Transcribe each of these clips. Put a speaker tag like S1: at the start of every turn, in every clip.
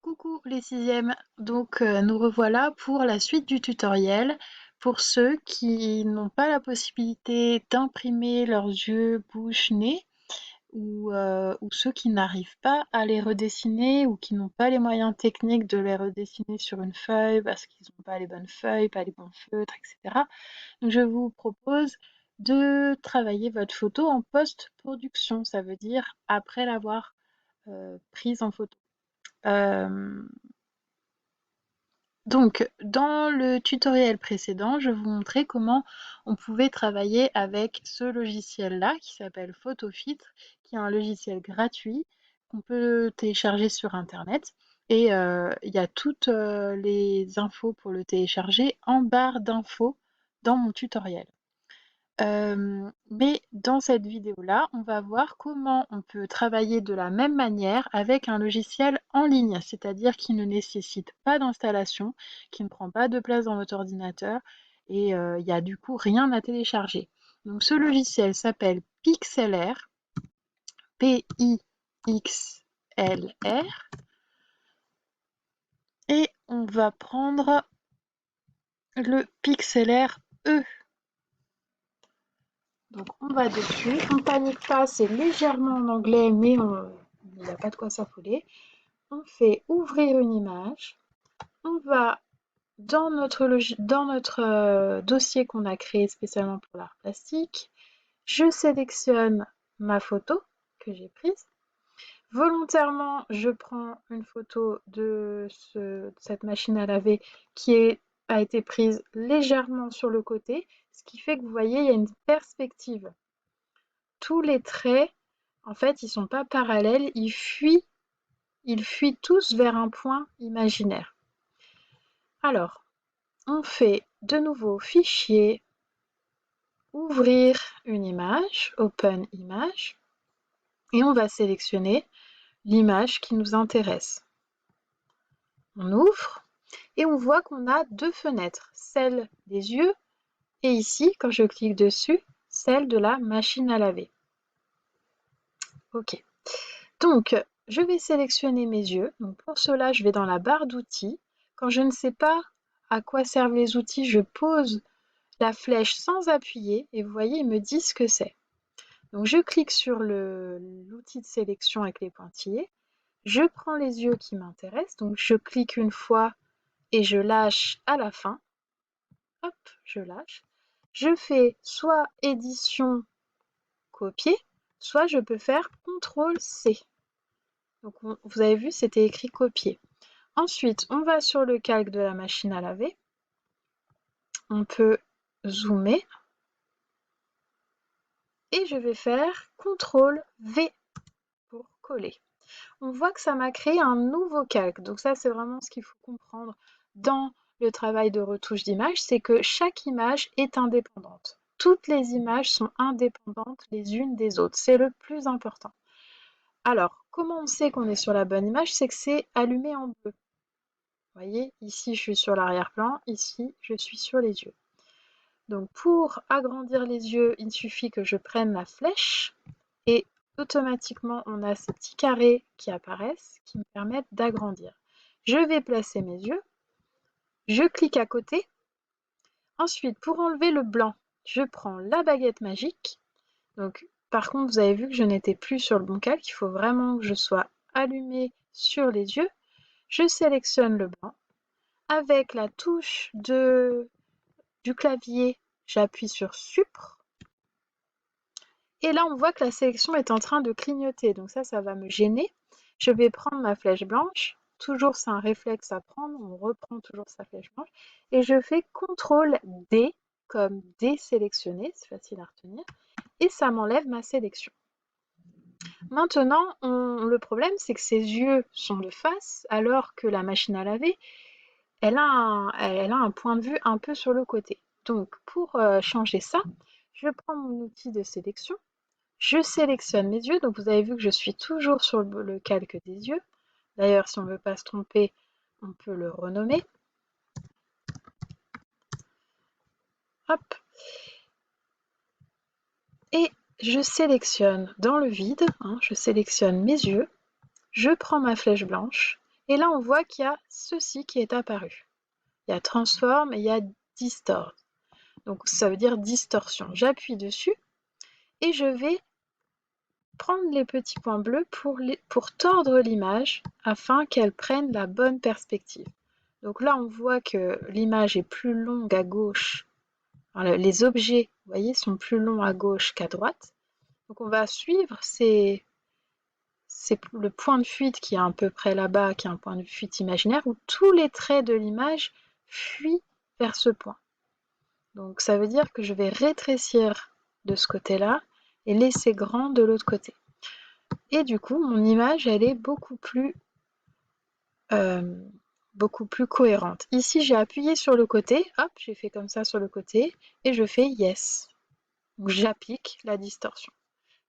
S1: Coucou les sixièmes, donc nous revoilà pour la suite du tutoriel. Pour ceux qui n'ont pas la possibilité d'imprimer leurs yeux, bouche, nez, ou ceux qui n'arrivent pas à les redessiner ou qui n'ont pas les moyens techniques de les redessiner sur une feuille parce qu'ils n'ont pas les bonnes feuilles, pas les bons feutres, etc. Donc je vous propose de travailler votre photo en post-production, ça veut dire après l'avoir prise en photo. Euh, Donc, dans le tutoriel précédent, je vous montrais comment on pouvait travailler avec ce logiciel-là qui s'appelle PhotoFitre, qui est un logiciel gratuit qu'on peut télécharger sur Internet. Et il y a toutes les infos pour le télécharger en barre d'infos dans mon tutoriel. Mais dans cette vidéo-là, on va voir comment on peut travailler de la même manière avec un logiciel en ligne, c'est-à-dire qui ne nécessite pas d'installation, qui ne prend pas de place dans votre ordinateur et il n'y a du coup rien à télécharger. Donc ce logiciel s'appelle Pixlr, P-I-X-L-R, et on va prendre le Pixlr E. Donc on va dessus, on panique pas, c'est légèrement en anglais, mais il n'y a pas de quoi s'affoler. On fait ouvrir une image, on va dans notre dossier qu'on a créé spécialement pour l'art plastique, je sélectionne ma photo que j'ai prise. Volontairement, je prends une photo de cette machine à laver qui a été prise légèrement sur le côté, ce qui fait que vous voyez, il y a une perspective. Tous les traits, en fait, ils sont pas parallèles, ils fuient tous vers un point imaginaire. Alors, on fait de nouveau fichier, ouvrir une image, open image, et on va sélectionner l'image qui nous intéresse. On ouvre et on voit qu'on a deux fenêtres, celle des yeux et ici, quand je clique dessus, celle de la machine à laver. Ok. Donc, je vais sélectionner mes yeux. Donc, pour cela, je vais dans la barre d'outils. Quand je ne sais pas à quoi servent les outils, je pose la flèche sans appuyer et vous voyez, ils me disent ce que c'est. Donc, je clique sur l'outil de sélection avec les pointillés. Je prends les yeux qui m'intéressent. Donc, je clique une fois et je lâche à la fin. Hop, je lâche. Je fais soit édition copier, soit je peux faire CTRL-C. Donc, vous avez vu, c'était écrit copier. Ensuite, on va sur le calque de la machine à laver. On peut zoomer. Et je vais faire CTRL-V pour coller. On voit que ça m'a créé un nouveau calque. Donc ça, c'est vraiment ce qu'il faut comprendre dans le travail de retouche d'image, c'est que chaque image est indépendante. Toutes les images sont indépendantes les unes des autres. C'est le plus important. Alors, comment on sait qu'on est sur la bonne image? C'est que c'est allumé en bleu. Vous voyez, ici je suis sur l'arrière-plan, ici je suis sur les yeux. Donc pour agrandir les yeux, il suffit que je prenne la flèche et automatiquement on a ces petits carrés qui apparaissent qui me permettent d'agrandir. Je vais placer mes yeux, je clique à côté. Ensuite, pour enlever le blanc, je prends la baguette magique. Donc par contre, vous avez vu que je n'étais plus sur le bon calque, il faut vraiment que je sois allumée sur les yeux. Je sélectionne le blanc. Avec la touche du clavier, j'appuie sur Supr. Et là, on voit que la sélection est en train de clignoter. Donc ça va me gêner. Je vais prendre ma flèche blanche. Toujours, c'est un réflexe à prendre. On reprend toujours sa flèche blanche. Et je fais CTRL-D comme désélectionner. C'est facile à retenir. Et ça m'enlève ma sélection. Maintenant, le problème, c'est que ses yeux sont de face, alors que la machine à laver, elle a un point de vue un peu sur le côté. Donc, pour changer ça, je prends mon outil de sélection, je sélectionne mes yeux. Donc, vous avez vu que je suis toujours sur le calque des yeux. D'ailleurs, si on ne veut pas se tromper, on peut le renommer. Hop. Et je sélectionne dans le vide, je sélectionne mes yeux, je prends ma flèche blanche Et là, on voit qu'il y a ceci qui est apparu. Il y a transform et il y a distort. Donc ça veut dire distorsion. J'appuie dessus et je vais prendre les petits points bleus pour tordre l'image afin qu'elle prenne la bonne perspective. Donc là, on voit que l'image est plus longue à gauche. Alors, les objets, vous voyez, sont plus longs à gauche qu'à droite. Donc on va suivre c'est le point de fuite qui est à peu près là-bas, qui est un point de fuite imaginaire, où tous les traits de l'image fuient vers ce point. Donc ça veut dire que je vais rétrécir de ce côté-là et laisser grand de l'autre côté. Et du coup, mon image, elle est beaucoup plus cohérente. Ici, j'ai appuyé sur le côté, hop, j'ai fait comme ça sur le côté, et je fais yes. Donc j'applique la distorsion.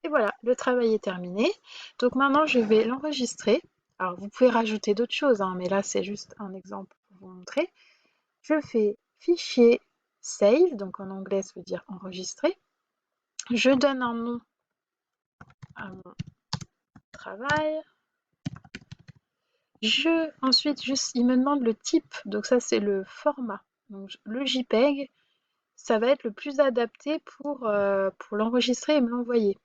S1: Et voilà, le travail est terminé. Donc maintenant, je vais l'enregistrer. Alors, vous pouvez rajouter d'autres choses, hein, mais là, c'est juste un exemple pour vous montrer. Je fais fichier save, donc en anglais, ça veut dire enregistrer. Je donne un nom à mon travail. Ensuite, il me demande le type, donc ça, c'est le format. Donc, le JPEG, ça va être le plus adapté pour l'enregistrer et me l'envoyer.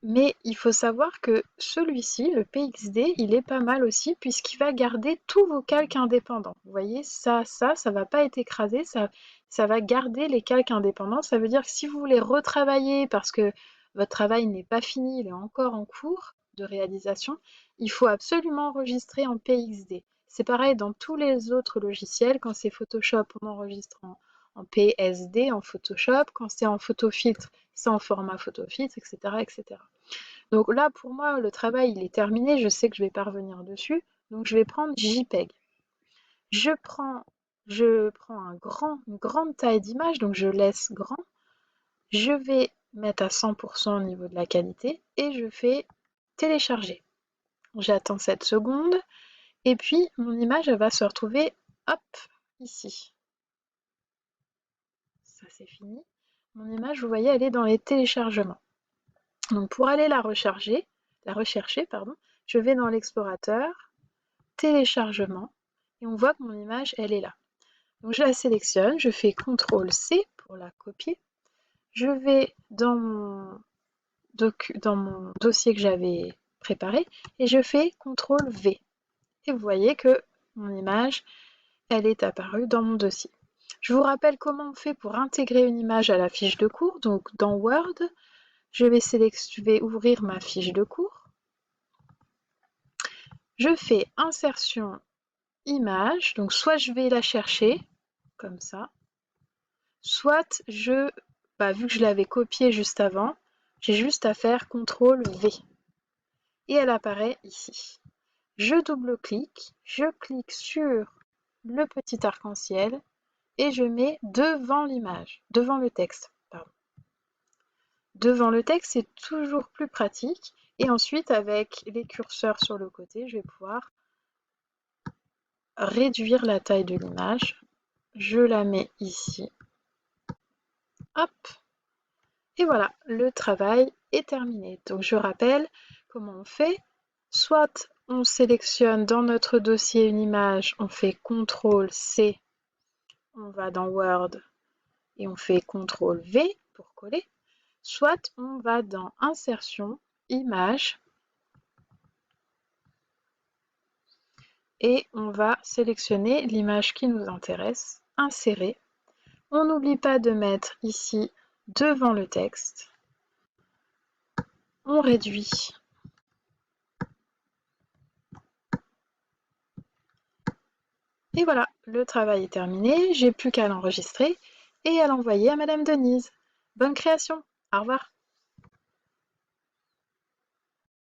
S1: Mais il faut savoir que celui-ci, le PXD, il est pas mal aussi puisqu'il va garder tous vos calques indépendants. Vous voyez, ça va pas être écrasé, ça va garder les calques indépendants. Ça veut dire que si vous voulez retravailler parce que votre travail n'est pas fini, il est encore en cours de réalisation, il faut absolument enregistrer en PXD. C'est pareil dans tous les autres logiciels. Quand c'est Photoshop, on enregistre en PSD, en Photoshop. Quand c'est en photofiltre, c'est en format photofiltre, etc., etc. Donc là, pour moi, le travail, il est terminé. Je sais que je vais pas revenir dessus. Donc, je vais prendre JPEG. Je prends une grande taille d'image, donc je laisse grand. Je vais mettre à 100% au niveau de la qualité et je fais télécharger. J'attends 7 secondes et puis mon image, elle va se retrouver, hop, ici. Ça, c'est fini. Mon image, vous voyez, elle est dans les téléchargements. Donc, pour aller la rechercher, je vais dans l'explorateur, téléchargement, et on voit que mon image, elle est là. Donc, je la sélectionne, je fais CTRL-C pour la copier. Je vais dans mon dossier que j'avais préparé et je fais CTRL-V. Et vous voyez que mon image, elle est apparue dans mon dossier. Je vous rappelle comment on fait pour intégrer une image à la fiche de cours. Donc, dans Word, je vais ouvrir ma fiche de cours. Je fais insertion image, donc soit je vais la chercher, comme ça, soit vu que je l'avais copiée juste avant, j'ai juste à faire CTRL-V. Et elle apparaît ici. Je double-clique, je clique sur le petit arc-en-ciel et je mets devant l'image, devant le texte. Pardon. Devant le texte, c'est toujours plus pratique. Et ensuite, avec les curseurs sur le côté, je vais pouvoir réduire la taille de l'image. Je la mets ici. Hop. Et voilà, le travail est terminé. Donc je rappelle comment on fait. Soit on sélectionne dans notre dossier une image, on fait CTRL-C, on va dans Word et on fait CTRL-V pour coller. Soit on va dans Insertion, Image, et on va sélectionner l'image qui nous intéresse, insérer. On n'oublie pas de mettre ici devant le texte. On réduit. Et voilà, le travail est terminé. J'ai plus qu'à l'enregistrer et à l'envoyer à Madame Denise. Bonne création. Au revoir.